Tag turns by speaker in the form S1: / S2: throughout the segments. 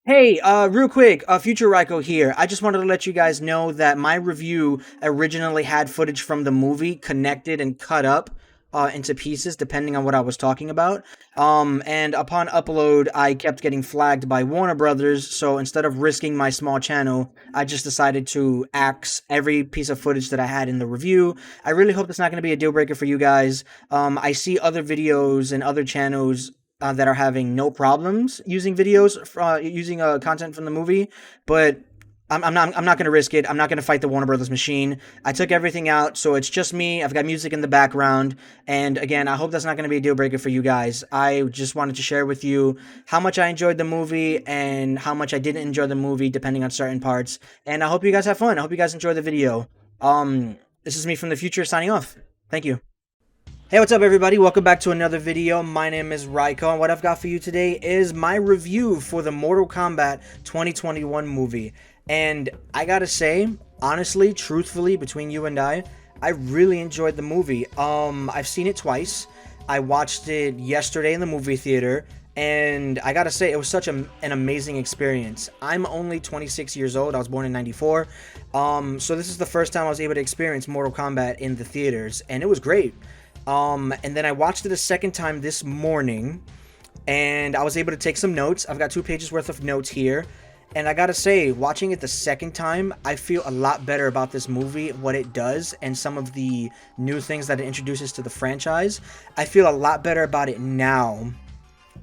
S1: Hey, real quick, Future Raiko here. I just wanted to let you guys know that my review originally had footage from the movie connected and cut up into pieces depending on what I was talking about. And upon upload, I kept getting flagged by Warner Brothers, so instead of risking my small channel, I just decided to axe every piece of footage that I had in the review. I really hope that's not going to be a deal breaker for you guys. I see other videos and other channels that are having no problems using videos, using content from the movie, but I'm not going to risk it. I'm not going to fight the Warner Brothers machine. I took everything out, so it's just me. I've got music in the background, and again, I hope that's not going to be a deal breaker for you guys. I just wanted to share with you how much I enjoyed the movie and how much I didn't enjoy the movie, depending on certain parts. And I hope you guys have fun. I hope you guys enjoy the video. This is me from the future signing off. Thank you. Hey, what's up everybody? Welcome back to another video. My name is Raiko, and what I've got for you today is my review for the Mortal Kombat 2021 movie. And I gotta say, honestly, truthfully, between you and I really enjoyed the movie. I've seen it twice. I watched it yesterday in the movie theater, and I gotta say, it was such an amazing experience. I'm only 26 years old. I was born in 94. So this is the first time I was able to experience Mortal Kombat in the theaters, and it was great. And then I watched it a second time this morning, and I was able to take some notes. I've got 2 pages worth of notes here, and I gotta say, watching it the second time, I feel a lot better about this movie, what it does, and some of the new things that it introduces to the franchise. I feel a lot better about it now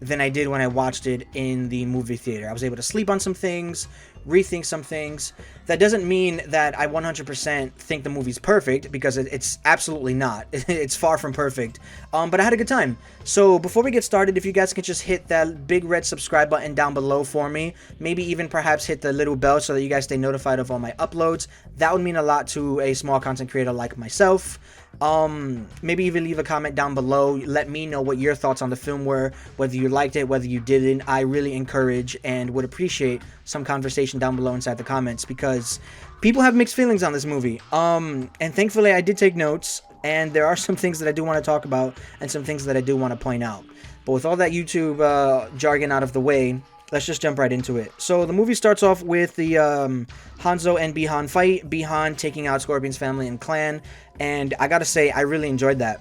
S1: than I did when I watched it in the movie theater. I was able to sleep on some things, rethink some things. That doesn't mean that I 100% think the movie's perfect, because it's absolutely not. It's far from perfect. But I had a good time. So before we get started, if you guys could just hit that big red subscribe button down below for me, maybe even perhaps hit the little bell so that you guys stay notified of all my uploads. That would mean a lot to a small content creator like myself. Maybe even leave a comment down below. Let me know what your thoughts on the film were, whether you liked it, whether you didn't. I really encourage and would appreciate some conversation down below inside the comments, because people have mixed feelings on this movie. And thankfully I did take notes, and there are some things that I do want to talk about and some things that I do want to point out. But with all that YouTube jargon out of the way, let's just jump right into it. So the movie starts off with the Hanzo and Bihan fight. Bihan taking out Scorpion's family and clan, and I gotta say, I really enjoyed that.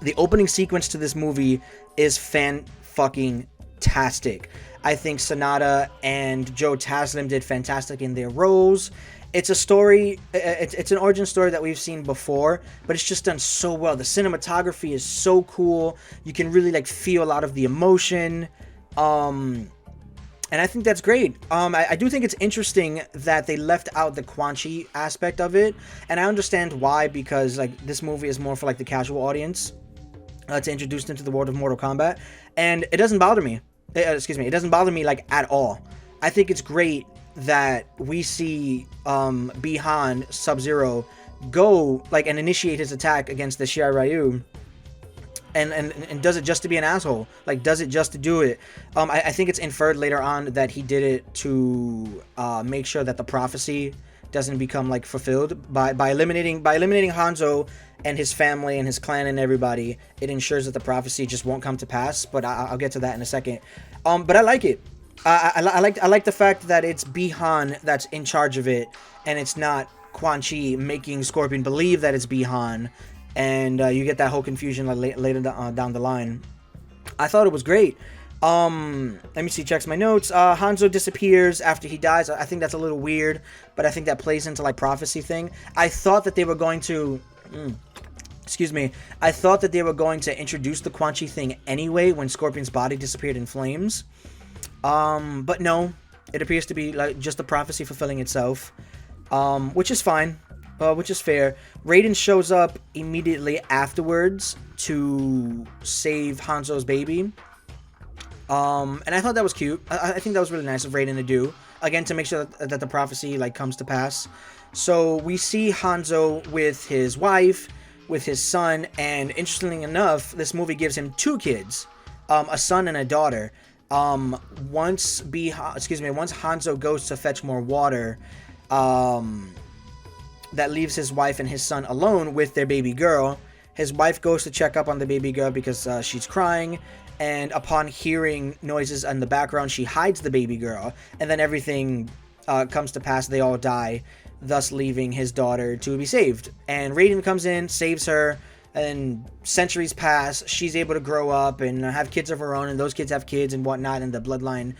S1: The opening sequence to this movie is fan-fucking-tastic. I think Sonata and Joe Taslim did fantastic in their roles. It's a story, it's an origin story that we've seen before, but it's just done so well. The cinematography is so cool. You can really like feel a lot of the emotion. And I think that's great. I do think it's interesting that they left out the Quan Chi aspect of it, and I understand why, because like this movie is more for like the casual audience, to introduce them to the world of Mortal Kombat, and it doesn't bother me. It doesn't bother me like at all. I think it's great that we see Bihan Sub-Zero go like and initiate his attack against the Shirai Ryu. And does it just to be an asshole? Like, does it just to do it? I think it's inferred later on that he did it to make sure that the prophecy doesn't become like fulfilled by eliminating Hanzo and his family and his clan and everybody. It ensures that the prophecy just won't come to pass. But I'll get to that in a second. But I like it. I like the fact that it's Bihan that's in charge of it, and it's not Quan Chi making Scorpion believe that it's Bihan. And you get that whole confusion like later down the line. I thought it was great. Let me see, checks my notes. Hanzo disappears after he dies. I think that's a little weird, but I think that plays into like prophecy thing. I thought that they were going to... excuse me. I thought that they were going to introduce the Quan Chi thing anyway when Scorpion's body disappeared in flames. But no. It appears to be like just the prophecy fulfilling itself. Which is fine. Which is fair. Raiden shows up immediately afterwards to save Hanzo's baby. And I thought that was cute. I think that was really nice of Raiden to do. Again, to make sure that the prophecy like comes to pass. So we see Hanzo with his wife, with his son, and interestingly enough, this movie gives him 2 kids. A son and a daughter. Once Hanzo goes to fetch more water, that leaves his wife and his son alone with their baby girl. His wife goes to check up on the baby girl because she's crying, and upon hearing noises in the background, she hides the baby girl, and then everything comes to pass. They all die, thus leaving his daughter to be saved. And Raiden comes in, saves her, and centuries pass. She's able to grow up and have kids of her own, and those kids have kids and whatnot, and the bloodline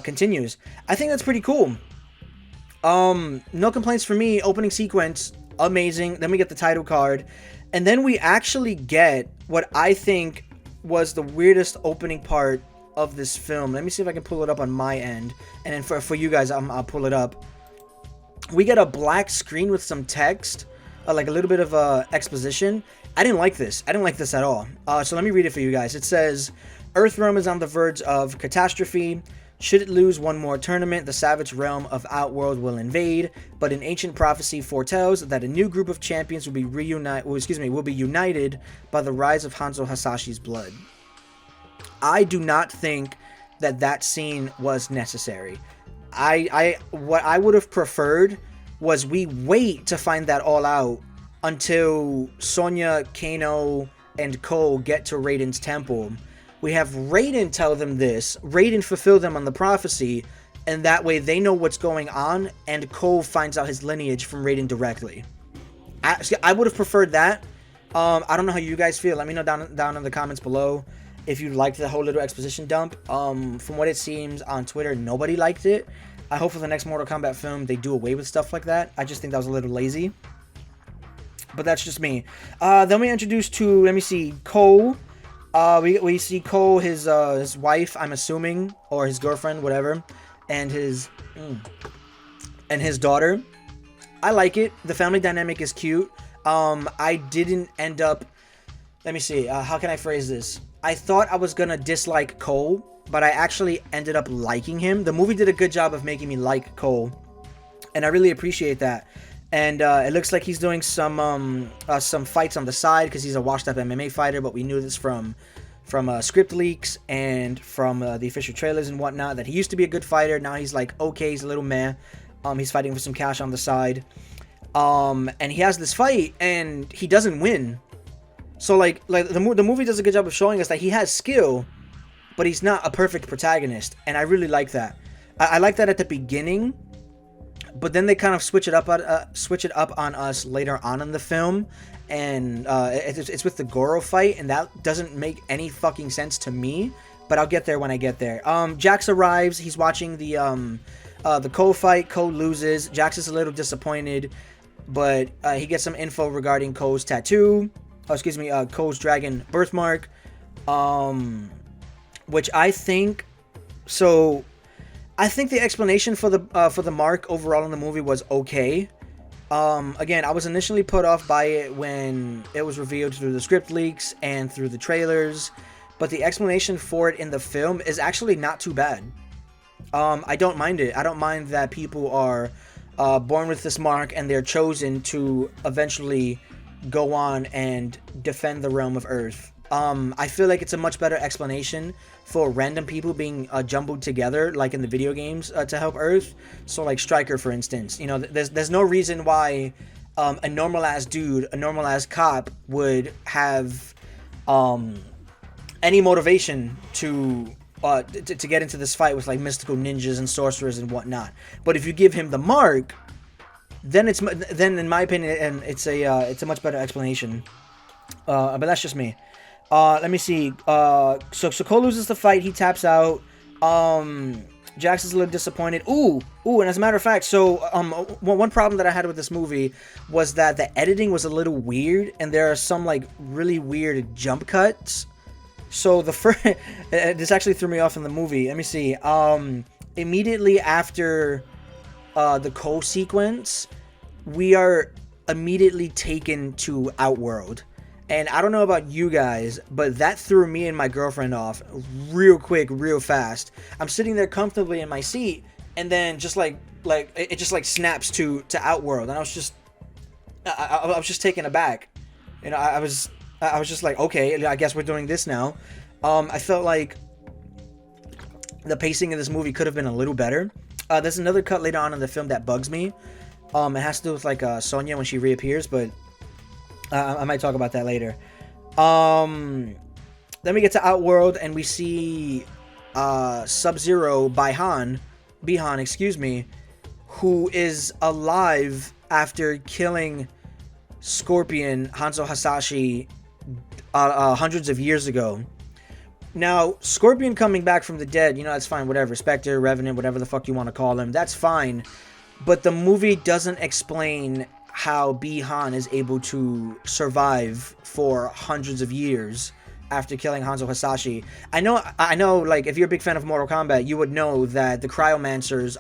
S1: continues. I think that's pretty cool. No complaints for me. Opening sequence, amazing. Then we get the title card, and then we actually get what I think was the weirdest opening part of this film. Let me see if I can pull it up on my end, and then for you guys, I'll pull it up. We get a black screen with some text, like a little bit of exposition. I didn't like this. I didn't like this at all. So let me read it for you guys. It says, Earthrealm is on the verge of catastrophe. Should it lose one more tournament, the savage realm of Outworld will invade. But an ancient prophecy foretells that a new group of champions will be united by the rise of Hanzo Hasashi's blood. I do not think that scene was necessary. What I would have preferred was we wait to find that all out until Sonya, Kano, and Cole get to Raiden's temple. We have Raiden tell them this, Raiden fulfill them on the prophecy, and that way they know what's going on, and Cole finds out his lineage from Raiden directly. I would have preferred that. I don't know how you guys feel. Let me know down in the comments below if you liked the whole little exposition dump. From what it seems on Twitter, nobody liked it. I hope for the next Mortal Kombat film they do away with stuff like that. I just think that was a little lazy. But that's just me. Then we introduced to, let me see, Cole. We see Cole, his wife, I'm assuming, or his girlfriend, whatever, and his daughter. I like it. The family dynamic is cute. I didn't end up, let me see, how can I phrase this? I thought I was gonna dislike Cole, but I actually ended up liking him. The movie did a good job of making me like Cole, and I really appreciate that. And it looks like he's doing some fights on the side because he's a washed-up MMA fighter, but we knew this from script leaks and from the official trailers and whatnot, that he used to be a good fighter. Now he's like, okay, he's a little meh. He's fighting for some cash on the side. And he has this fight, and he doesn't win. So, like the movie does a good job of showing us that he has skill, but he's not a perfect protagonist, and I really like that. I like that at the beginning. But then they kind of switch it up on us later on in the film, and it's with the Goro fight, and that doesn't make any fucking sense to me. But I'll get there when I get there. Jax arrives. He's watching the Cole fight. Cole loses. Jax is a little disappointed, but he gets some info regarding Cole's tattoo. Cole's dragon birthmark, which I think so. I think the explanation for the mark overall in the movie was okay. Again, I was initially put off by it when it was revealed through the script leaks and through the trailers, but the explanation for it in the film is actually not too bad. I don't mind it. I don't mind that people are born with this mark and they're chosen to eventually go on and defend the realm of Earth. I feel like it's a much better explanation for random people being jumbled together, like in the video games, to help Earth. So, like Stryker, for instance, you know, there's no reason why a normal ass dude, a normal ass cop, would have any motivation to get into this fight with like mystical ninjas and sorcerers and whatnot. But if you give him the mark, then in my opinion, it's a much better explanation. But that's just me. Let me see. So Cole loses the fight. He taps out. Jax is a little disappointed. Ooh. And as a matter of fact, so one problem that I had with this movie was that the editing was a little weird, and there are some like really weird jump cuts. So the first, this actually threw me off in the movie. Let me see. Immediately after the Cole sequence, we are immediately taken to Outworld. And I don't know about you guys, but that threw me and my girlfriend off real quick, real fast. I'm sitting there comfortably in my seat, and then just like it just like snaps to Outworld, and I was just taken aback. You know, I was just like, okay, I guess we're doing this now. I felt like the pacing of this movie could have been a little better. There's another cut later on in the film that bugs me. It has to do with like Sonya when she reappears, but I might talk about that later. Then we get to Outworld, and we see Sub-Zero Bihan, excuse me, who is alive after killing Scorpion Hanzo Hasashi hundreds of years ago. Now, Scorpion coming back from the dead, that's fine, whatever. Spectre, Revenant, whatever the fuck you want to call him, that's fine. But the movie doesn't explain how Bihan is able to survive for hundreds of years after killing Hanzo Hasashi. I know, like, if you're a big fan of Mortal Kombat, you would know that the Cryomancers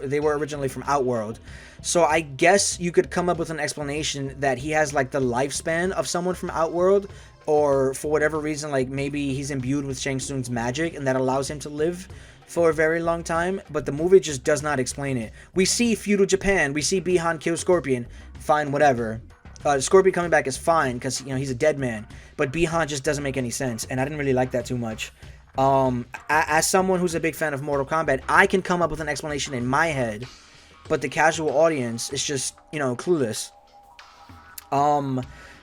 S1: they were originally from Outworld. So I guess you could come up with an explanation that he has, like, the lifespan of someone from Outworld, or for whatever reason, like, maybe he's imbued with Shang Tsung's magic, and that allows him to live for a very long time, but the movie just does not explain it. We see feudal Japan, we see Bihan kill Scorpion, fine, whatever. Scorpion coming back is fine, because, he's a dead man, but Bihan just doesn't make any sense, and I didn't really like that too much. As someone who's a big fan of Mortal Kombat, I can come up with an explanation in my head, but the casual audience is just, clueless.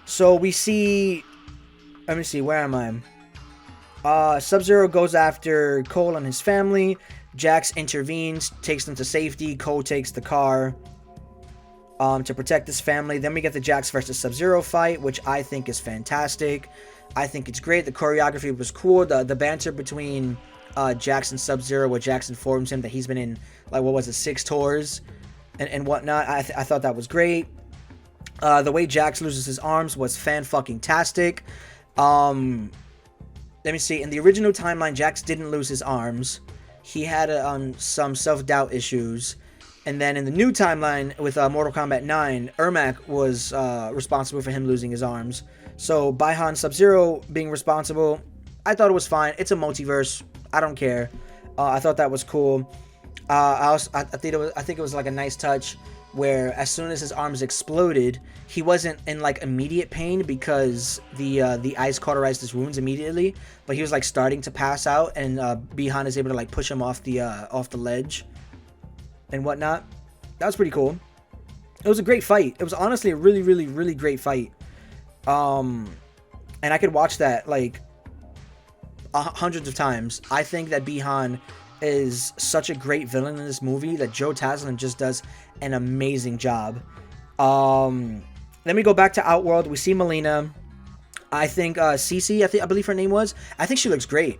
S1: So we see, let me see, where am I? Sub-Zero goes after Cole and his family. Jax intervenes, takes them to safety. Cole takes the car to protect his family. Then we get the Jax versus Sub-Zero fight, which I think is fantastic. I think it's great. The choreography was cool. The banter between Jax and Sub-Zero, where Jax informs him that he's been in, like, 6 tours and whatnot. I thought that was great. The way Jax loses his arms was fan-fucking-tastic. Let me see. In the original timeline, Jax didn't lose his arms. He had some self-doubt issues. And then in the new timeline with Mortal Kombat 9, Ermac was responsible for him losing his arms. So Bihan Sub-Zero being responsible, I thought it was fine. It's a multiverse. I don't care. I thought that was cool. I think it was like a nice touch where as soon as his arms exploded, he wasn't in, like, immediate pain because the ice cauterized his wounds immediately, but he was, like, starting to pass out, and Bihan is able to, like, push him off the ledge and whatnot. That was pretty cool. It was a great fight. It was honestly a really, really, really great fight. And I could watch that, like, hundreds of times. I think that Bihan is such a great villain in this movie that Joe Taslim just does an amazing job. Then we go back to Outworld. We see Melina. I think Cece, I believe her name was. I think she looks great.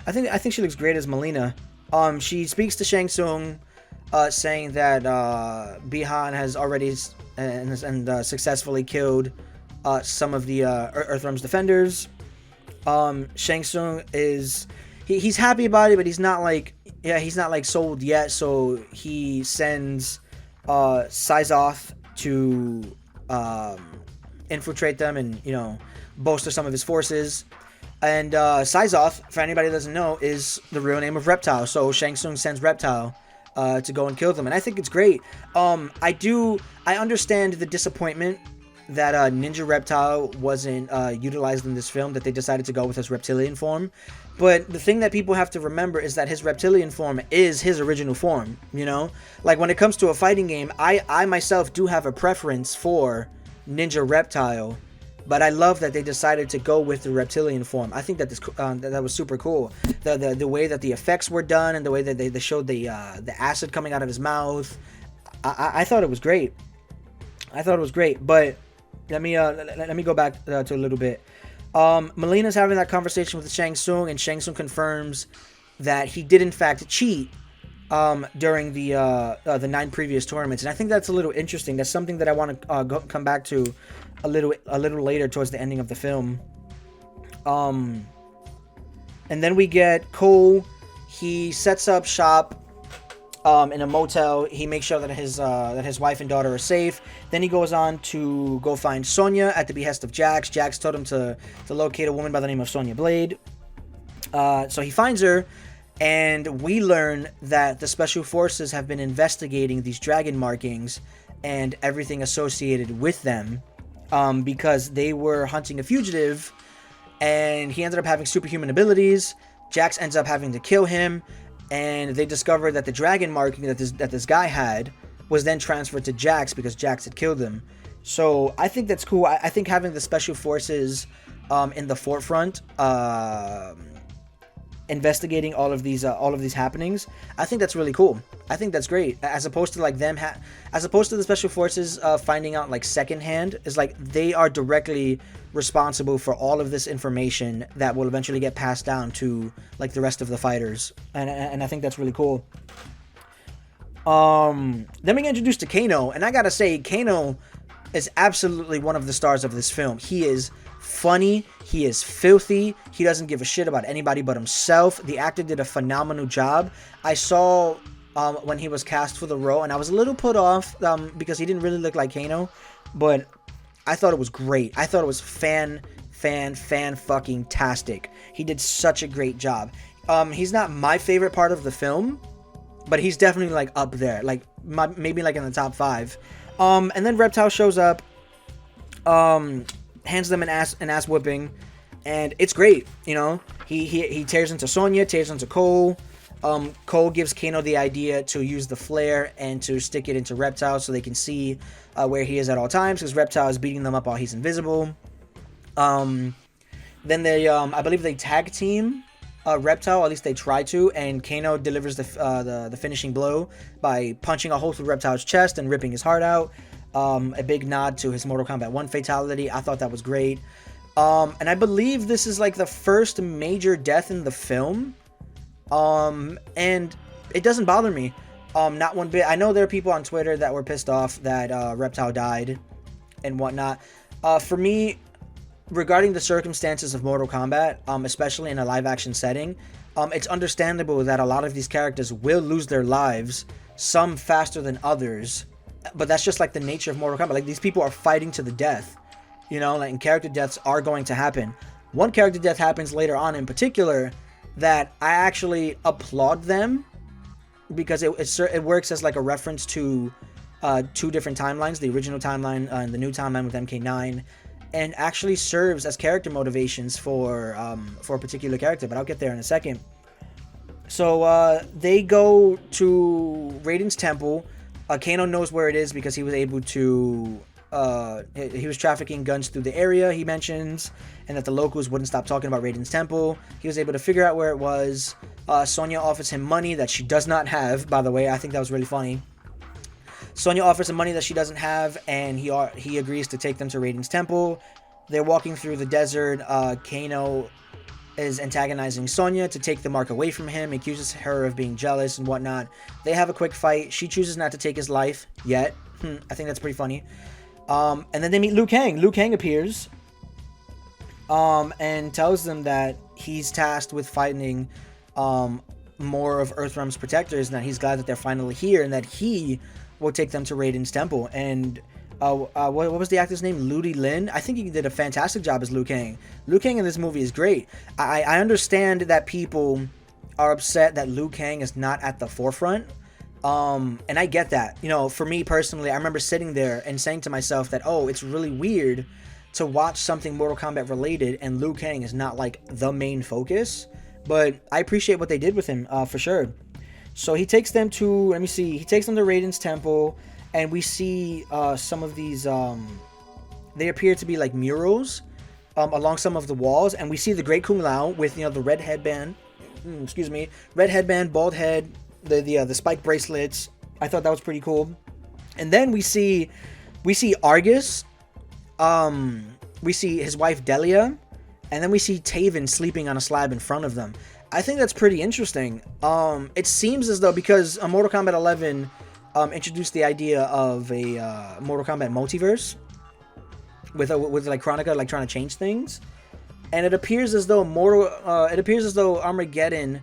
S1: I think she looks great as Melina. She speaks to Shang Tsung, saying that Bihan has already and successfully killed some of the Earthrealm's defenders. Shang Tsung he's happy about it, but he's not like sold yet. So he sends Syzoth to infiltrate them and bolster some of his forces. And Syzoth, for anybody that doesn't know, is the real name of Reptile. So Shang Tsung sends Reptile to go and kill them, and I think it's great. I understand the disappointment that Ninja Reptile wasn't utilized in this film, that they decided to go with his reptilian form. But the thing that people have to remember is that his reptilian form is his original form, Like, when it comes to a fighting game, I myself do have a preference for Ninja Reptile, but I love that they decided to go with the reptilian form. I think that that was super cool. The way that the effects were done and the way that they showed the acid coming out of his mouth, I thought it was great. But let me go back to a little bit. Melina's having that conversation with Shang Tsung, and Shang Tsung confirms that he did in fact cheat during the 9 previous tournaments, and I think that's a little interesting. That's something that I want to come back to a little later towards the ending of the film. And then we get Cole. He sets up shop in a motel. He makes sure that his wife and daughter are safe. Then he goes on to go find Sonya at the behest of Jax. Jax told him to locate a woman by the name of Sonya Blade. So he finds her, and we learn that the Special Forces have been investigating these dragon markings and everything associated with them, because they were hunting a fugitive, and he ended up having superhuman abilities. Jax ends up having to kill him, and they discovered that the dragon marking that this guy had was then transferred to Jax because Jax had killed him. So I think that's cool. I think having the Special Forces in the forefront, investigating all of these happenings. I think that's really cool. I think that's great, as opposed to like them as opposed to the special forces finding out like secondhand. Is like they are directly responsible for all of this information that will eventually get passed down to like the rest of the fighters, and I think that's really cool. Then we get introduced to Kano, and I gotta say, Kano is absolutely one of the stars of this film. He is funny, he is filthy, he doesn't give a shit about anybody but himself. The actor did a phenomenal job. I saw when he was cast for the role, and I was a little put off because he didn't really look like Kano, but I thought it was great. I thought it was fan fucking tastic. He did such a great job. He's not my favorite part of the film, but he's definitely like up there, like maybe like in the top 5. And then Reptile shows up, hands them an ass whipping, and it's great. You know, he tears into Sonya, tears into Cole. Cole gives Kano the idea to use the flare and to stick it into Reptile so they can see where he is at all times, because Reptile is beating them up while he's invisible. Then they, I believe they tag team Reptile, at least they try to, and Kano delivers the finishing blow by punching a hole through Reptile's chest and ripping his heart out. A big nod to his Mortal Kombat 1 fatality. I thought that was great. And I believe this is like the first major death in the film. And it doesn't bother me. Not one bit. I know there are people on Twitter that were pissed off that Reptile died and whatnot. For me, regarding the circumstances of Mortal Kombat, especially in a live-action setting, it's understandable that a lot of these characters will lose their lives, some faster than others, but that's just like the nature of Mortal Kombat. Like, these people are fighting to the death, you know, like, and character deaths are going to happen. One character death happens later on in particular that I actually applaud them, because it works as like a reference to 2 different timelines, the original timeline and the new timeline with MK9, and actually serves as character motivations for a particular character, but I'll get there in a second. So they go to Raiden's temple. Kano knows where it is because he was able to he was trafficking guns through the area, he mentions, and that the locals wouldn't stop talking about Raiden's temple. He was able to figure out where it was. Sonya offers him money that she does not have, by the way. I think that was really funny. Sonya offers him money that she doesn't have, and he agrees to take them to Raiden's temple. They're walking through the desert. Kano is antagonizing Sonya to take the mark away from him, accuses her of being jealous and whatnot. They have a quick fight. She chooses not to take his life yet. I think that's pretty funny. And then they meet Liu Kang. Liu Kang appears and tells them that he's tasked with fighting more of Earthrealm's protectors, and that he's glad that they're finally here, and that he will take them to Raiden's temple. And what was the actor's name? Ludi Lin? I think he did a fantastic job as Liu Kang. Liu Kang in this movie is great. I understand that people are upset that Liu Kang is not at the forefront. And I get that. You know, for me personally, I remember sitting there and saying to myself that, oh, it's really weird to watch something Mortal Kombat related and Liu Kang is not like the main focus. But I appreciate what they did with him, for sure. So he takes them to, let me see, he takes them to Raiden's temple, and we see some of these, they appear to be like murals along some of the walls, and we see the Great Kung Lao with, you know, the red headband, red headband, bald head, the spike bracelets. I thought that was pretty cool. And then we see Argus, we see his wife Delia, and then we see Taven sleeping on a slab in front of them. I think that's pretty interesting. It seems as though, because Mortal Kombat 11 introduced the idea of a Mortal Kombat multiverse with like Chronica like trying to change things, and it appears as though Armageddon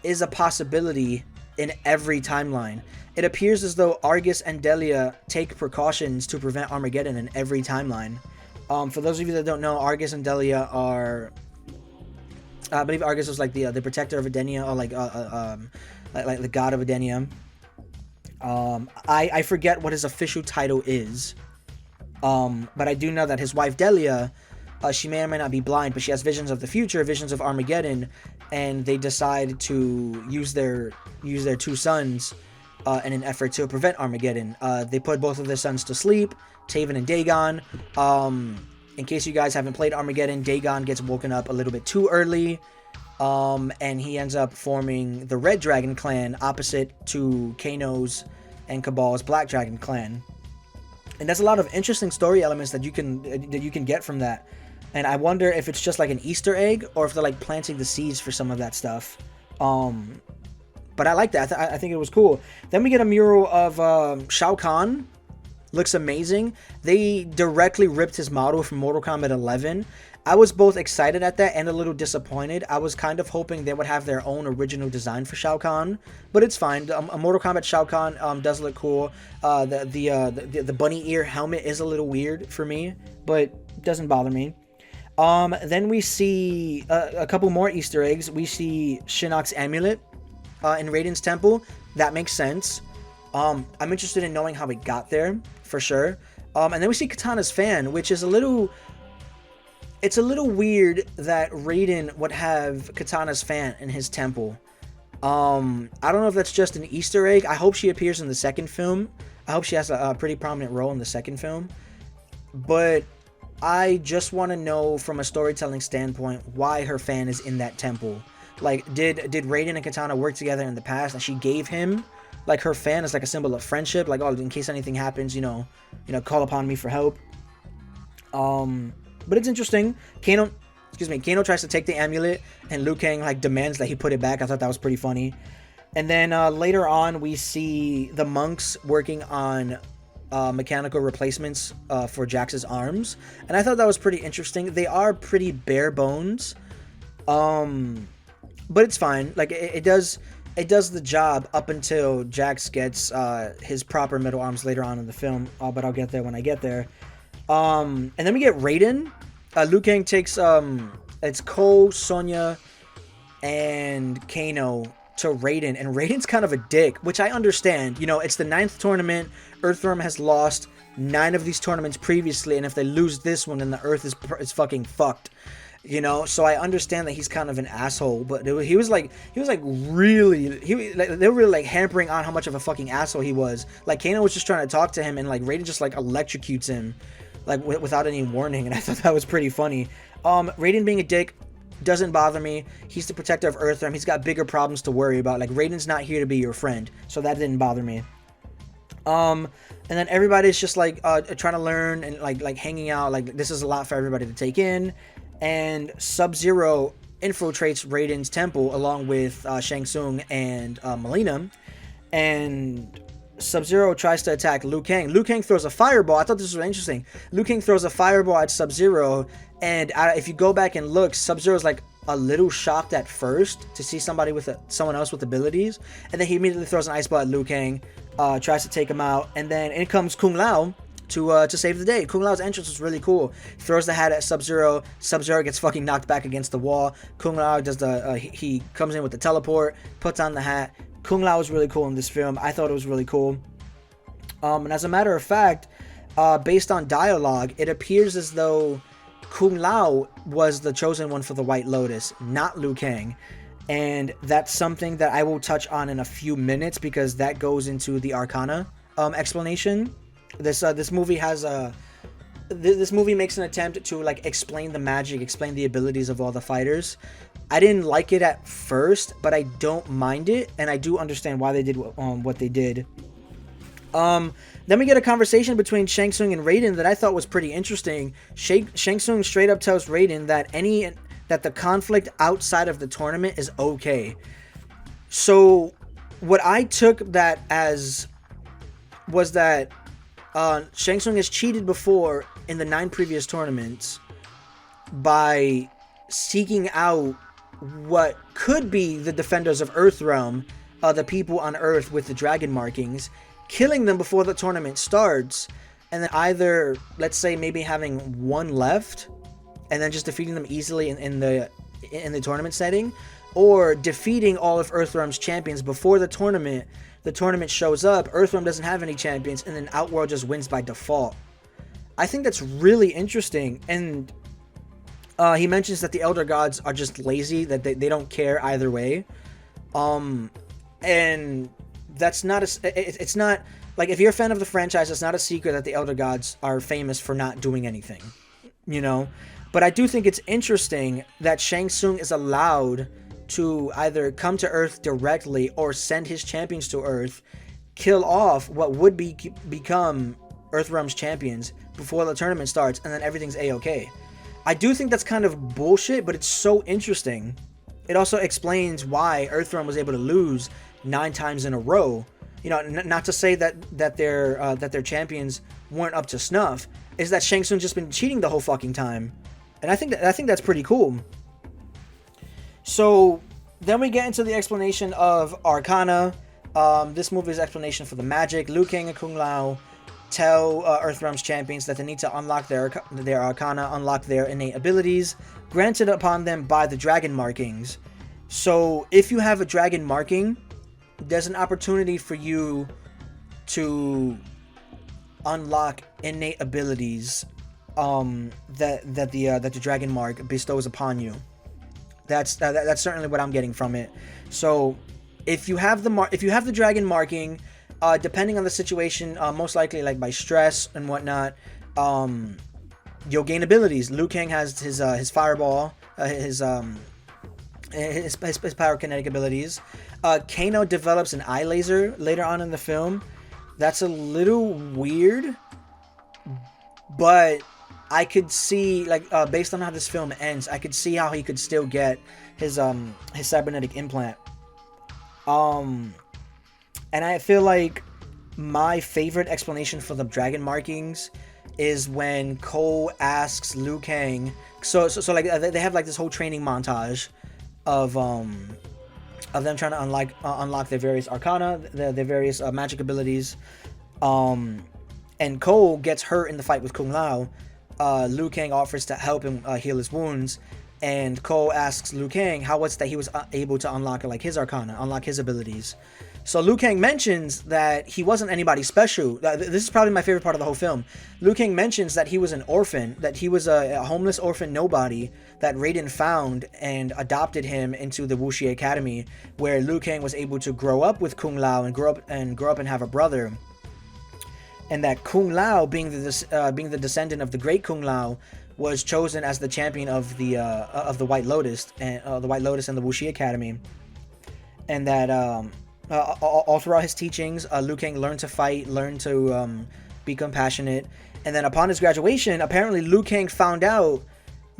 S1: is a possibility in every timeline. It appears as though Argus and Delia take precautions to prevent Armageddon in every timeline. For those of you that don't know, Argus and Delia are, I believe Argus was like the protector of Edenia, or like the god of Edenia. I forget what his official title is, but I do know that his wife Delia, she may or may not be blind, but she has visions of the future, visions of Armageddon, and they decide to use their 2 sons in an effort to prevent Armageddon. They put both of their sons to sleep, Taven and Dagon. in case you guys haven't played Armageddon, Dagon gets woken up a little bit too early. And he ends up forming the Red Dragon clan opposite to Kano's and Cabal's Black Dragon clan. And there's a lot of interesting story elements that you can get from that. And I wonder if it's just like an Easter egg or if they're like planting the seeds for some of that stuff. But I like that. I think it was cool. Then we get a mural of Shao Kahn. Looks amazing. They directly ripped his model from Mortal Kombat 11. I was both excited at that and a little disappointed. I was kind of hoping they would have their own original design for Shao Kahn, but it's fine. A Mortal Kombat Shao Kahn does look cool. The bunny ear helmet is a little weird for me, but it doesn't bother me. Then we see a couple more Easter eggs. We see Shinnok's amulet in Raiden's temple. That makes sense. I'm interested in knowing how it got there, for sure. And then we see Katana's fan, which is a little... It's a little weird that Raiden would have Katana's fan in his temple. I don't know if that's just an Easter egg. I hope she appears in the second film. I hope she has a pretty prominent role in the second film. But I just want to know from a storytelling standpoint why her fan is in that temple. Like, did Raiden and Katana work together in the past and she gave him like her fan as like a symbol of friendship? Like, oh, in case anything happens, you know, call upon me for help. But it's interesting. Kano tries to take the amulet, and Liu Kang like demands that he put it back. I thought that was pretty funny. And then later on, we see the monks working on mechanical replacements for Jax's arms, and I thought that was pretty interesting. They are pretty bare bones, but it's fine. Like it does the job up until Jax gets his proper metal arms later on in the film. But I'll get there when I get there. And then we get Raiden. Liu Kang takes it's Cole, Sonya, and Kano to Raiden, and Raiden's kind of a dick, which I understand. You know, it's the 9th tournament. Earthrealm has lost 9 of these tournaments previously, and if they lose this one, then the Earth is fucking fucked. You know, so I understand that he's kind of an asshole, but he was like really, they were really like hampering on how much of a fucking asshole he was. Like Kano was just trying to talk to him, and like Raiden just like electrocutes him, like without any warning, and I thought that was pretty funny. Raiden being a dick doesn't bother me. He's the protector of Earthrealm. He's got bigger problems to worry about. Like Raiden's not here to be your friend, so that didn't bother me. And then everybody's just like trying to learn and like hanging out. Like this is a lot for everybody to take in. And Sub-Zero infiltrates Raiden's temple along with Shang Tsung and Mileena, and Sub-Zero tries to attack Liu Kang. Liu Kang throws a fireball. I thought this was really interesting. Liu Kang throws a fireball at Sub-Zero, and if you go back and look, Sub-Zero's like a little shocked at first to see somebody with someone else with abilities, and then he immediately throws an ice ball at Liu Kang, tries to take him out, and then in comes Kung Lao to save the day. Kung Lao's entrance was really cool. Throws the hat at Sub-Zero. Sub-Zero gets fucking knocked back against the wall. Kung Lao does he comes in with the teleport, puts on the hat. Kung Lao was really cool in this film. I thought it was really cool. And as a matter of fact, based on dialogue, it appears as though Kung Lao was the chosen one for the White Lotus, not Liu Kang. And that's something that I will touch on in a few minutes because that goes into the Arcana explanation. This movie has this movie makes an attempt to like explain the magic, explain the abilities of all the fighters. I didn't like it at first, but I don't mind it, and I do understand why they did what they did. Then we get a conversation between Shang Tsung and Raiden that I thought was pretty interesting. Shang Tsung straight up tells Raiden that the conflict outside of the tournament is okay. So what I took that as was that Shang Tsung has cheated before in the 9 previous tournaments by seeking out what could be the defenders of Earthrealm, the people on Earth with the dragon markings, killing them before the tournament starts, and then either, let's say, maybe having one left and then just defeating them easily in the tournament setting, or defeating all of Earthrealm's champions before the tournament shows up. Earthrealm doesn't have any champions, and then Outworld just wins by default. I think that's really interesting, and he mentions that the Elder Gods are just lazy, that they don't care either way, and that's not it's not like, if you're a fan of the franchise, it's not a secret that the Elder Gods are famous for not doing anything. you know. But I do think it's interesting that Shang Tsung is allowed to either come to Earth directly or send his champions to Earth, kill off what would become Earthrealm's champions before the tournament starts, and then everything's a-okay. I do think that's kind of bullshit, but it's so interesting. It also explains why Earthrealm was able to lose 9 times in a row. You know, not to say that their champions weren't up to snuff. Is that Shang Tsung just been cheating the whole fucking time, and I think that's pretty cool. So then we get into the explanation of Arcana. This movie's explanation for the magic. Liu Kang and Kung Lao tell Earthrealm's champions that they need to unlock their Arcana, unlock their innate abilities granted upon them by the dragon markings. So if you have a dragon marking, there's an opportunity for you to unlock innate abilities that the dragon mark bestows upon you. That's certainly what I'm getting from it. So if you have the dragon marking, depending on the situation, most likely like by stress and whatnot, you'll gain abilities. Liu Kang has his fireball, his pyrokinetic abilities. Kano develops an eye laser later on in the film. That's a little weird, but I could see, like, based on how this film ends, I could see how he could still get his cybernetic implant. And I feel like my favorite explanation for the dragon markings is when Cole asks Liu Kang. So like they have like this whole training montage of them trying to unlock their various arcana, their various magic abilities. And Cole gets hurt in the fight with Kung Lao. Liu Kang offers to help him heal his wounds, and Cole asks Liu Kang how was that he was able to unlock like his arcana, unlock his abilities. So Liu Kang mentions that he wasn't anybody special. This is probably my favorite part of the whole film. Liu Kang mentions that he was an orphan, that he was a homeless orphan nobody that Raiden found and adopted him into the Wuxi Academy, where Liu Kang was able to grow up with Kung Lao and grow up and have a brother. And that Kung Lao, being the descendant of the great Kung Lao, was chosen as the champion of the White Lotus and the Wuxi Academy. And that all throughout his teachings, Liu Kang learned to fight, learned to be compassionate. And then upon his graduation, apparently Liu Kang found out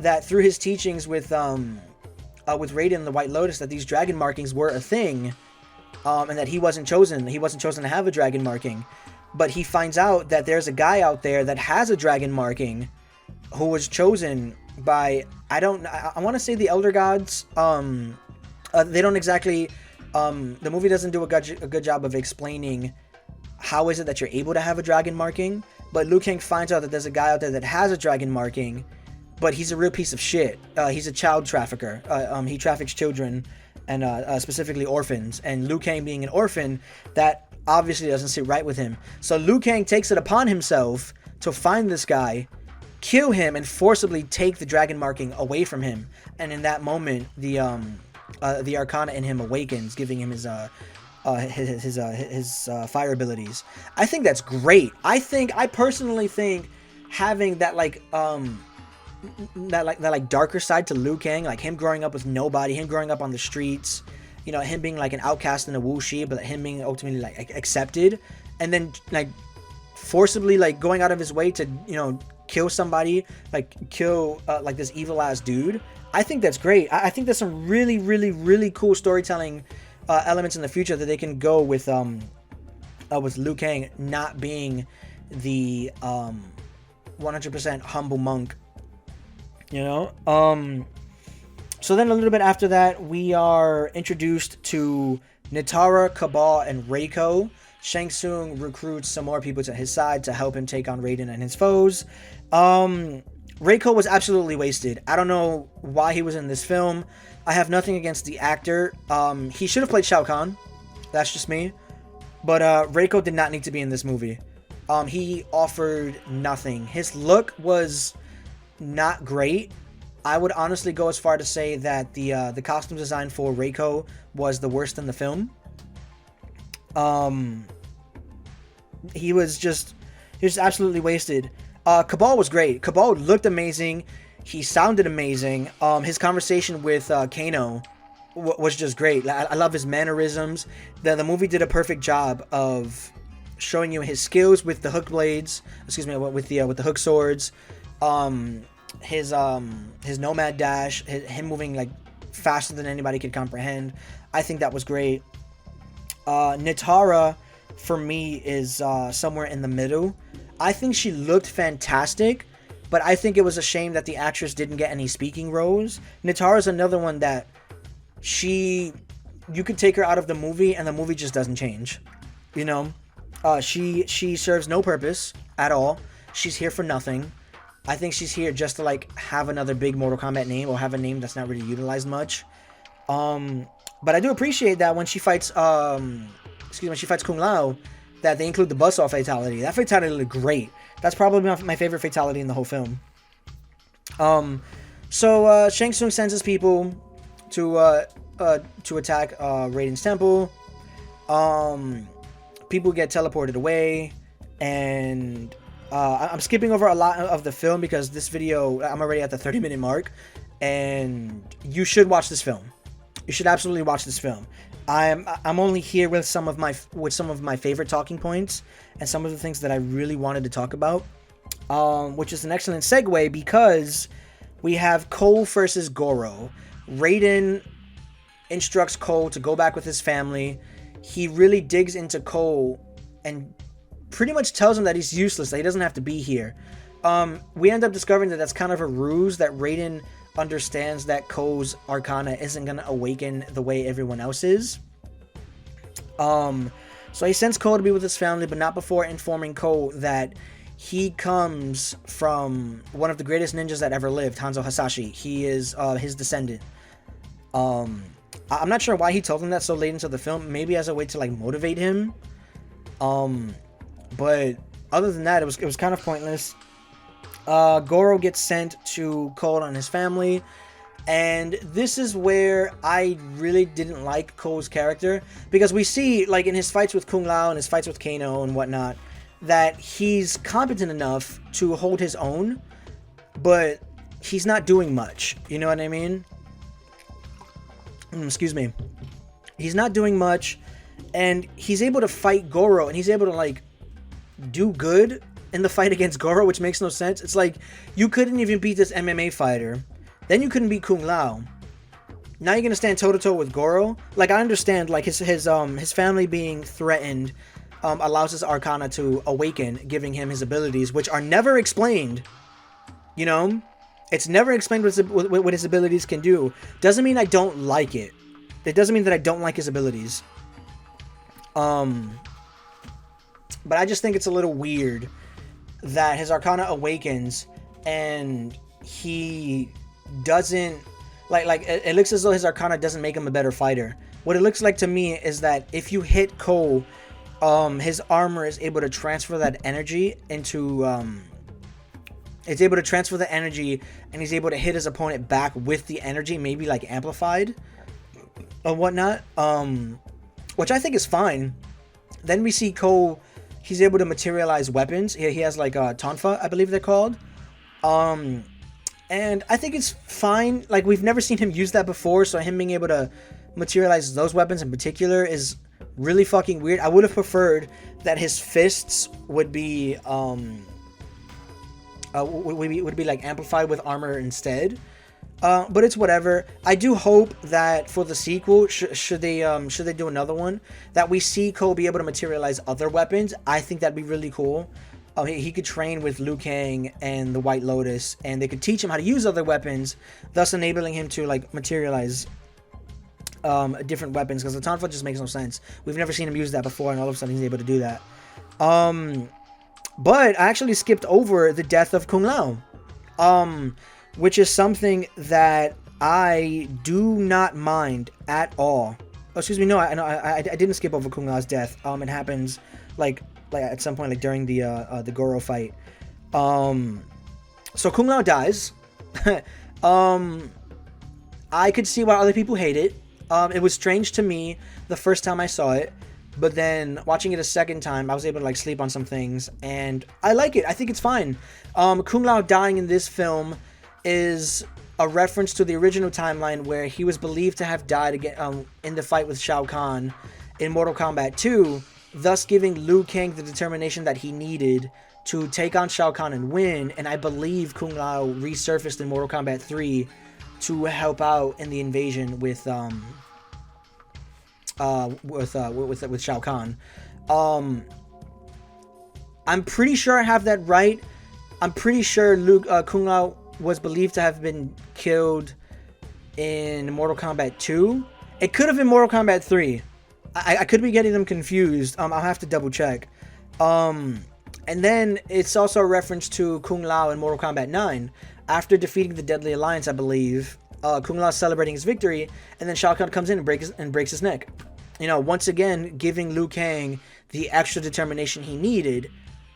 S1: that through his teachings with Raiden and the White Lotus, that these dragon markings were a thing, and that he wasn't chosen. He wasn't chosen to have a dragon marking. But he finds out that there's a guy out there that has a dragon marking, who was chosen by, I want to say the Elder Gods. They don't exactly, the movie doesn't do a good job of explaining how is it that you're able to have a dragon marking. But Liu Kang finds out that there's a guy out there that has a dragon marking, but he's a real piece of shit. He's a child trafficker. He traffics children, and specifically orphans. And Liu Kang being an orphan, that obviously doesn't sit right with him. So Liu Kang takes it upon himself to find this guy, kill him, and forcibly take the dragon marking away from him. And in that moment, the arcana in him awakens, giving him his fire abilities. I think that's great. I personally think having that darker side to Liu Kang, like him growing up with nobody, him growing up on the streets, you know, him being like an outcast in the Wuxi, but him being ultimately like accepted, and then like forcibly like going out of his way to, you know, kill somebody, like kill like this evil ass dude. I think that's great. I think there's some really, really, really cool storytelling elements in the future that they can go with Liu Kang not being the 100% humble monk, you know. So then a little bit after that, we are introduced to Nitara, Cabal, and Reiko. Shang Tsung recruits some more people to his side to help him take on Raiden and his foes. Reiko was absolutely wasted. I don't know why he was in this film. I have nothing against the actor. He should have played Shao Kahn. That's just me. But Reiko did not need to be in this movie. He offered nothing. His look was not great. I would honestly go as far to say that the costume design for Reiko was the worst in the film. He was absolutely wasted. Cabal was great. Cabal looked amazing. He sounded amazing. His conversation with Kano was just great. I love his mannerisms. The movie did a perfect job of showing you his skills with the hook blades. Excuse me, with the hook swords. His nomad dash, him moving like faster than anybody could comprehend. I think that was great. Nitara, for me, is somewhere in the middle. I think she looked fantastic, but I think it was a shame that the actress didn't get any speaking roles. Nitara's another one that you could take her out of the movie and the movie just doesn't change. You know, she serves no purpose at all. She's here for nothing. I think she's here just to like have another big Mortal Kombat name, or have a name that's not really utilized much. But I do appreciate that when she fights Kung Lao, that they include the buzzsaw fatality. That fatality looked great. That's probably my favorite fatality in the whole film. So Shang Tsung sends his people to attack Raiden's temple. People get teleported away, and I'm skipping over a lot of the film because this video, I'm already at the 30-minute mark, and you should watch this film. You should absolutely watch this film. I'm only here with some of my favorite talking points and some of the things that I really wanted to talk about, which is an excellent segue because we have Cole versus Goro. Raiden instructs Cole to go back with his family. He really digs into Cole and pretty much tells him that he's useless, that he doesn't have to be here. We end up discovering that that's kind of a ruse, that Raiden understands that Cole's Arcana isn't going to awaken the way everyone else is. So he sends Cole to be with his family, but not before informing Cole that he comes from one of the greatest ninjas that ever lived, Hanzo Hasashi. He is his descendant. I'm not sure why he told him that so late into the film, maybe as a way to like motivate him. But other than that, it was kind of pointless. Goro gets sent to Cole and his family, and this is where I really didn't like Cole's character, because we see, like, in his fights with Kung Lao and his fights with Kano and whatnot, that he's competent enough to hold his own, but he's not doing much. You know what I mean? Excuse me. He's not doing much, and he's able to fight Goro, and he's able to, like, do good in the fight against Goro, which makes no sense. It's like, you couldn't even beat this MMA fighter. Then you couldn't beat Kung Lao. Now you're gonna stand toe-to-toe with Goro? Like, I understand, like, his family being threatened allows his Arcana to awaken, giving him his abilities, which are never explained. You know? It's never explained what his abilities can do. Doesn't mean I don't like it. It doesn't mean that I don't like his abilities. But I just think it's a little weird that his Arcana awakens and he doesn't, like it looks as though his Arcana doesn't make him a better fighter. What it looks like to me is that if you hit Cole, his armor is able to transfer that energy into it's able to transfer the energy, and he's able to hit his opponent back with the energy, maybe like amplified or whatnot, which I think is fine. Then we see Cole, he's able to materialize weapons. He has like Tonfa, I believe they're called. And I think it's fine. Like, we've never seen him use that before, so him being able to materialize those weapons in particular is really fucking weird. I would have preferred that his fists would be like amplified with armor instead. But it's whatever. I do hope that for the sequel, should they do another one, that we see Cole be able to materialize other weapons. I think that'd be really cool. He could train with Liu Kang and the White Lotus, and they could teach him how to use other weapons, thus enabling him to like materialize different weapons, because the Tonfa just makes no sense. We've never seen him use that before, and all of a sudden he's able to do that. But I actually skipped over the death of Kung Lao, which is something that I do not mind at all. Oh, excuse me, no, I didn't skip over Kung Lao's death. It happens like at some point, like during the Goro fight. So Kung Lao dies. I could see why other people hate it. It was strange to me the first time I saw it, But then watching it a second time, I was able to like sleep on some things, and I like it. I think it's fine. Kung Lao dying in this film is a reference to the original timeline where he was believed to have died again in the fight with Shao Kahn in Mortal Kombat 2, thus giving Liu Kang the determination that he needed to take on Shao Kahn and win. And I believe Kung Lao resurfaced in Mortal Kombat 3 to help out in the invasion with Shao Kahn. I'm pretty sure I have that right. I'm pretty sure Kung Lao was believed to have been killed in Mortal Kombat 2. It could have been Mortal Kombat 3. I could be getting them confused. I'll have to double check. And then it's also a reference to Kung Lao in Mortal Kombat 9. After defeating the Deadly Alliance, I believe, Kung Lao is celebrating his victory, and then Shao Kahn comes in and breaks his neck. You know, once again, giving Liu Kang the extra determination he needed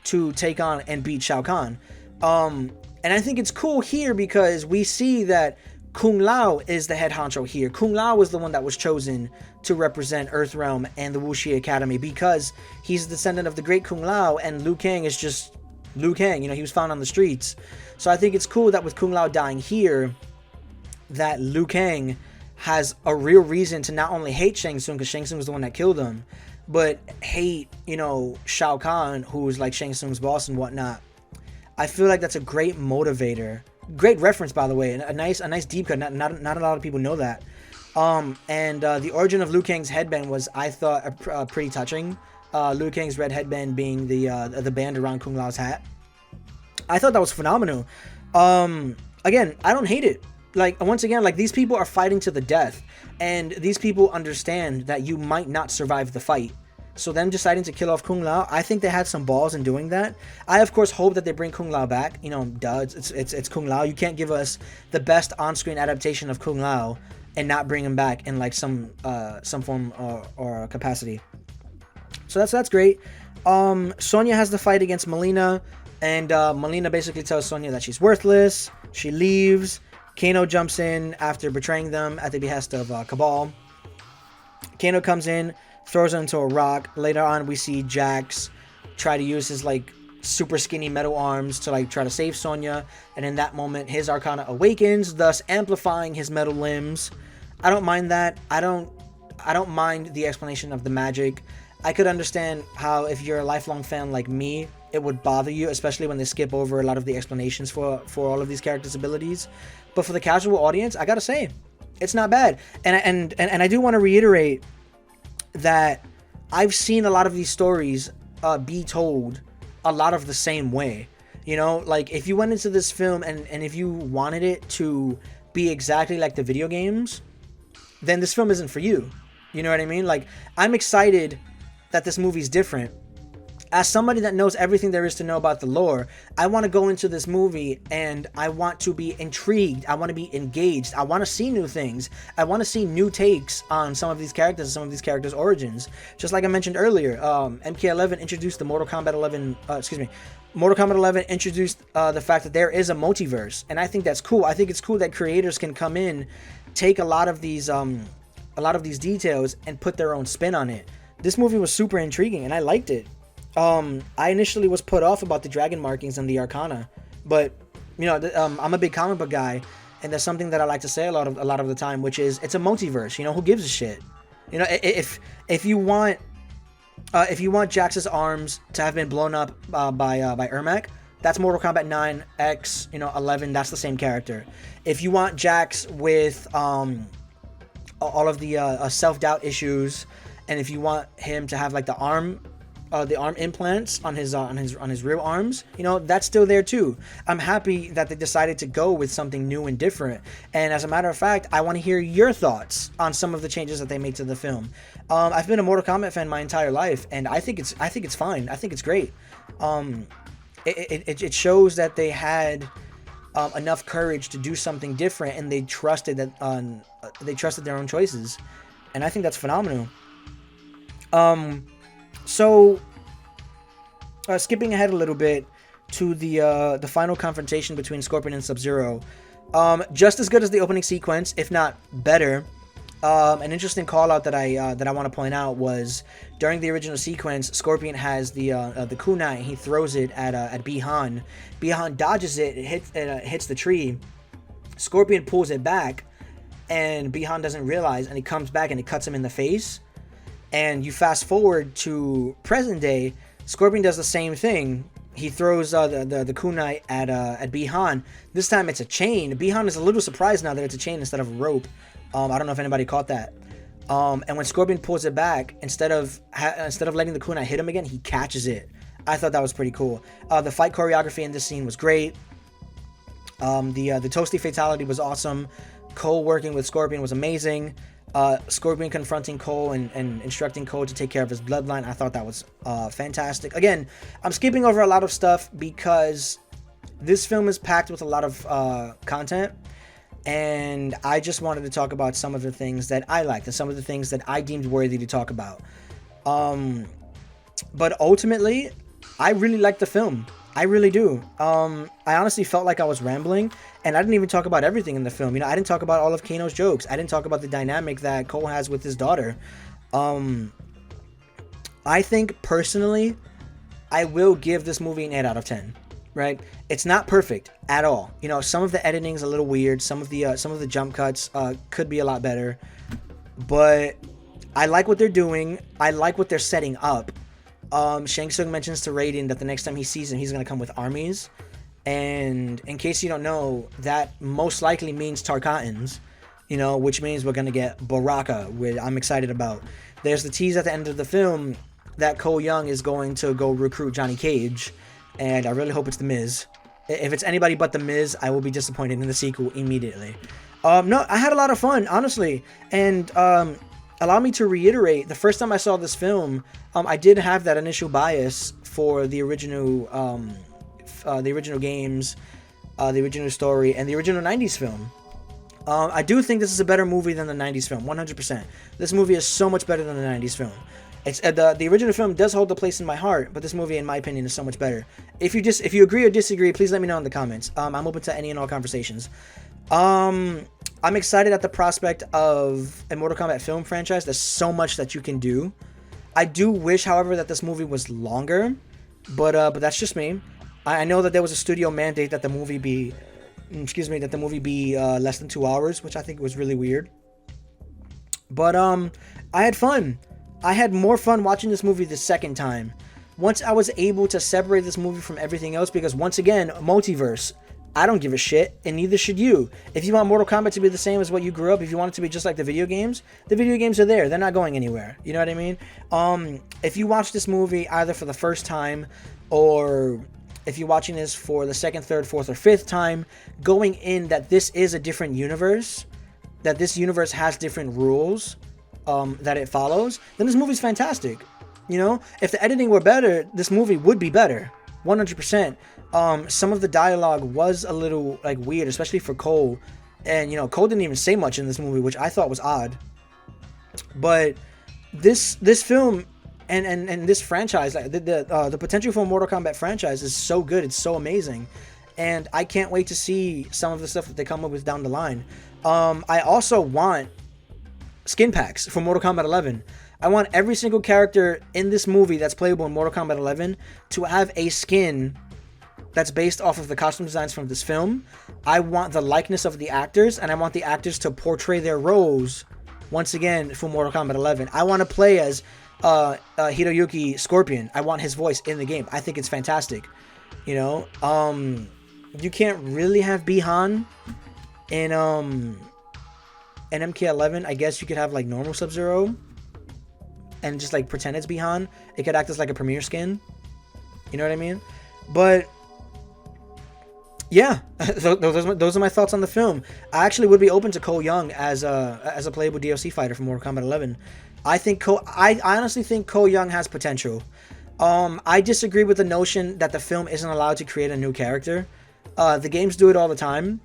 S1: to take on and beat Shao Kahn. And I think it's cool here because we see that Kung Lao is the head honcho here. Kung Lao was the one that was chosen to represent Earthrealm and the Wuxi Academy because he's a descendant of the great Kung Lao, and Liu Kang is just Liu Kang. You know, he was found on the streets. So I think it's cool that with Kung Lao dying here, that Liu Kang has a real reason to not only hate Shang Tsung, because Shang Tsung was the one that killed him, but hate, you know, Shao Kahn, who's like Shang Tsung's boss and whatnot. I feel like that's a great motivator. Great reference, by the way. A nice deep cut. Not a lot of people know that. And the origin of Liu Kang's headband was, I thought, pretty touching. Liu Kang's red headband being the band around Kung Lao's hat. I thought that was phenomenal. Again, I don't hate it. Like, once again, like, these people are fighting to the death, and these people understand that you might not survive the fight. So them deciding to kill off Kung Lao, I think they had some balls in doing that. I, of course, hope that they bring Kung Lao back. You know, duh, it's Kung Lao. You can't give us the best on-screen adaptation of Kung Lao and not bring him back in, like, some form or capacity. So that's great. Sonya has the fight against Melina, and Melina basically tells Sonya that she's worthless. She leaves. Kano jumps in after betraying them at the behest of Cabal. Kano comes in, throws her into a rock. Later on, we see Jax try to use his, like, super skinny metal arms to, like, try to save Sonya. And in that moment, his Arcana awakens, thus amplifying his metal limbs. I don't mind that. I don't mind the explanation of the magic. I could understand how, if you're a lifelong fan like me, it would bother you, especially when they skip over a lot of the explanations for all of these characters' abilities. But for the casual audience, I gotta say, it's not bad. And I do want to reiterate that I've seen a lot of these stories be told a lot of the same way. You know, like, if you went into this film and if you wanted it to be exactly like the video games, then this film isn't for you. You know what I mean? Like, I'm excited that this movie's different. As somebody that knows everything there is to know about the lore, I want to go into this movie and I want to be intrigued. I want to be engaged. I want to see new things. I want to see new takes on some of these characters and some of these characters' origins. Just like I mentioned earlier, MK11 introduced the Mortal Kombat 11, Mortal Kombat 11 introduced the fact that there is a multiverse, and I think that's cool. I think it's cool that creators can come in, take a lot of these details and put their own spin on it. This movie was super intriguing and I liked it. I initially was put off about the dragon markings and the Arcana, but you know, I'm a big comic book guy, and there's something that I like to say a lot of the time, which is it's a multiverse. You know, who gives a shit? You know, if you want Jax's arms to have been blown up by Ermac, that's Mortal Kombat 9 X. 11. That's the same character. If you want Jax with all of the self-doubt issues, and if you want him to have like the arm implants on his real arms, you know, that's still there too. I'm happy that they decided to go with something new and different. And as a matter of fact, I want to hear your thoughts on some of the changes that they made to the film. I've been a Mortal Kombat fan my entire life, and I think it's fine. I think it's great. It shows that they had enough courage to do something different, and they trusted their own choices, and I think that's phenomenal. So, skipping ahead a little bit to the final confrontation between Scorpion and Sub-Zero, just as good as the opening sequence, if not better. An interesting call out that I want to point out was during the original sequence, Scorpion has the kunai. He throws it at Bi-Han. Bi-Han dodges it. It hits the tree. Scorpion pulls it back, and Bi-Han doesn't realize, and he comes back and it cuts him in the face. And you fast forward to present day, Scorpion does the same thing. He throws the kunai at Bi-Han. This time it's a chain. Bi-Han is a little surprised now that it's a chain instead of a rope. I don't know if anybody caught that. And when Scorpion pulls it back, instead of letting the kunai hit him again, he catches it. I thought that was pretty cool. The fight choreography in this scene was great. The Toasty fatality was awesome. Cole working with Scorpion was amazing. Scorpion confronting Cole and instructing Cole to take care of his bloodline. I thought that was fantastic. Again, I'm skipping over a lot of stuff because this film is packed with a lot of content, and I just wanted to talk about some of the things that I liked and some of the things that I deemed worthy to talk about. But ultimately, I really liked the film. I really do. I honestly felt like I was rambling, and I didn't even talk about everything in the film. You know, I didn't talk about all of Kano's jokes. I didn't talk about the dynamic that Cole has with his daughter. I think, personally, I will give this movie an 8 out of 10, right? It's not perfect at all. You know, some of the editing's a little weird. Some of the jump cuts could be a lot better. But I like what they're doing. I like what they're setting up. Shang Tsung mentions to Raiden that the next time he sees him, he's going to come with armies. And in case you don't know, that most likely means Tarkatans, you know, which means we're going to get Baraka, which I'm excited about. There's the tease at the end of the film that Cole Young is going to go recruit Johnny Cage, and I really hope it's The Miz. If it's anybody but The Miz, I will be disappointed in the sequel immediately. No, I had a lot of fun, honestly, and allow me to reiterate, the first time I saw this film, I did have that initial bias for the original games, the original story, and the original 90s film. I do think this is a better movie than the 90s film, 100%. This movie is so much better than the 90s film. It's the original film does hold a place in my heart, but this movie, in my opinion, is so much better. If you agree or disagree, please let me know in the comments. I'm open to any and all conversations. I'm excited at the prospect of a Mortal Kombat film franchise. There's so much that you can do. I do wish, however, that this movie was longer, but that's just me. I know that there was a studio mandate that the movie be, less than 2 hours, which I think was really weird. But I had fun. I had more fun watching this movie the second time. Once I was able to separate this movie from everything else, because once again, multiverse. I don't give a shit, and neither should you. If you want Mortal Kombat to be the same as what you grew up, if you want it to be just like the video games are there. They're not going anywhere. You know what I mean? If you watch this movie either for the first time, or if you're watching this for the second, third, fourth, or fifth time, going in that this is a different universe, that this universe has different rules that it follows, then this movie's fantastic. You know? If the editing were better, this movie would be better. 100%. Some of the dialogue was a little like weird, especially for Cole, and you know, Cole didn't even say much in this movie, which I thought was odd. But this film and this franchise, like the potential for a Mortal Kombat franchise is so good, it's so amazing, and I can't wait to see some of the stuff that they come up with down the line. I also want skin packs for Mortal Kombat 11. I want every single character in this movie that's playable in Mortal Kombat 11 to have a skin that's based off of the costume designs from this film. I want the likeness of the actors, and I want the actors to portray their roles once again for Mortal Kombat 11. I want to play as Hiroyuki Scorpion. I want his voice in the game. I think it's fantastic. You know, you can't really have Bi-Han in MK11. I guess you could have like normal Sub-Zero and just like pretend it's Bi-Han. It could act as like a premiere skin. You know what I mean? But yeah, those are my thoughts on the film. I actually would be open to Cole Young as a playable DLC fighter for Mortal Kombat 11. I honestly think Cole Young has potential. I disagree with the notion that the film isn't allowed to create a new character. The games do it all the time,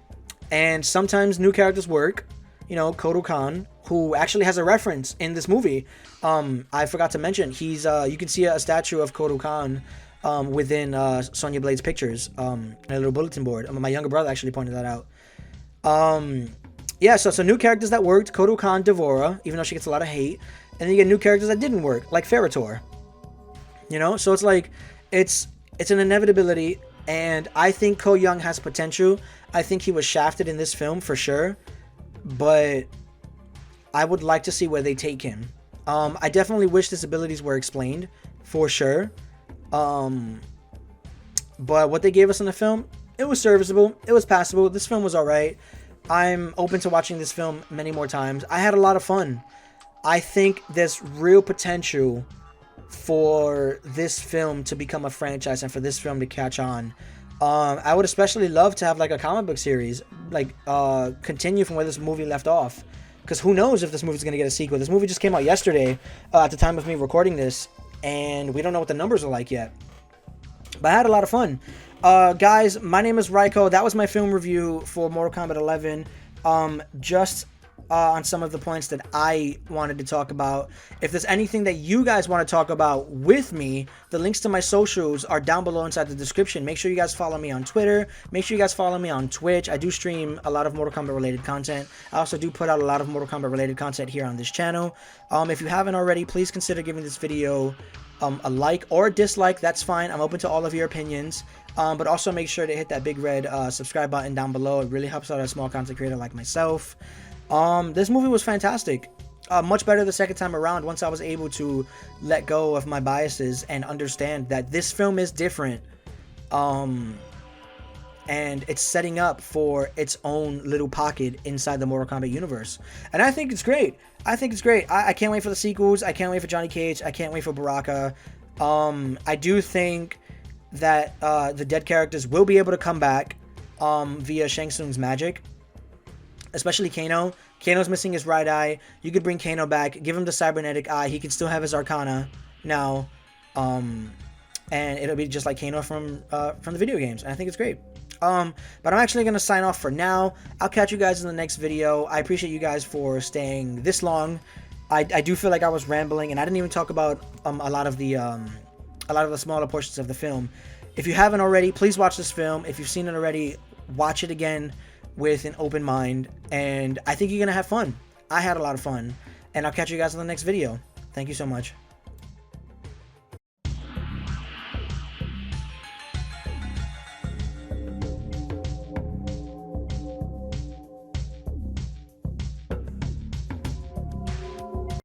S1: and sometimes new characters work. You know, Kodo Khan, who actually has a reference in this movie. I forgot to mention, he's you can see a statue of Kodo Khan within Sonya Blade's pictures, a little bulletin board. My younger brother actually pointed that out. yeah, so new characters that worked, Kodo Khan, Devora, even though she gets a lot of hate, and then you get new characters that didn't work, like Ferritor. You know, so it's like, it's an inevitability, and I think Ko Young has potential. I think he was shafted in this film for sure, but I would like to see where they take him. I definitely wish his abilities were explained, for sure. But what they gave us in the film, it was serviceable. It was passable. This film was alright. I'm open to watching this film many more times. I had a lot of fun. I think there's real potential for this film to become a franchise and for this film to catch on. I would especially love to have like a comic book series, like continue from where this movie left off. Because who knows if this movie's going to get a sequel. This movie just came out yesterday at the time of me recording this, and we don't know what the numbers are like yet. But I had a lot of fun. Guys, my name is Raiko. That was my film review for Mortal Kombat 11. Just on some of the points that I wanted to talk about. If there's anything that you guys want to talk about with me, the links to my socials are down below inside the description. Make sure you guys follow me on Twitter. Make sure you guys follow me on Twitch. I do stream a lot of Mortal Kombat related content. I also do put out a lot of Mortal Kombat related content here on this channel. If you haven't already, please consider giving this video a like or a dislike. That's fine. I'm open to all of your opinions. But also make sure to hit that big red subscribe button down below. It really helps out a small content creator like myself. This movie was fantastic. Much better the second time around once I was able to let go of my biases and understand that this film is different. And it's setting up for its own little pocket inside the Mortal Kombat universe. And I think it's great. I think it's great. I can't wait for the sequels. I can't wait for Johnny Cage. I can't wait for Baraka. I do think that the dead characters will be able to come back via Shang Tsung's magic. Especially Kano. Kano's missing his right eye. You could bring Kano back. Give him the cybernetic eye. He can still have his Arcana now. And it'll be just like Kano from the video games. And I think it's great. But I'm actually going to sign off for now. I'll catch you guys in the next video. I appreciate you guys for staying this long. I do feel like I was rambling. And I didn't even talk about a lot of the smaller portions of the film. If you haven't already, please watch this film. If you've seen it already, watch it again with an open mind, and I think you're gonna have fun. I had a lot of fun, and I'll catch you guys in the next video. Thank you so much.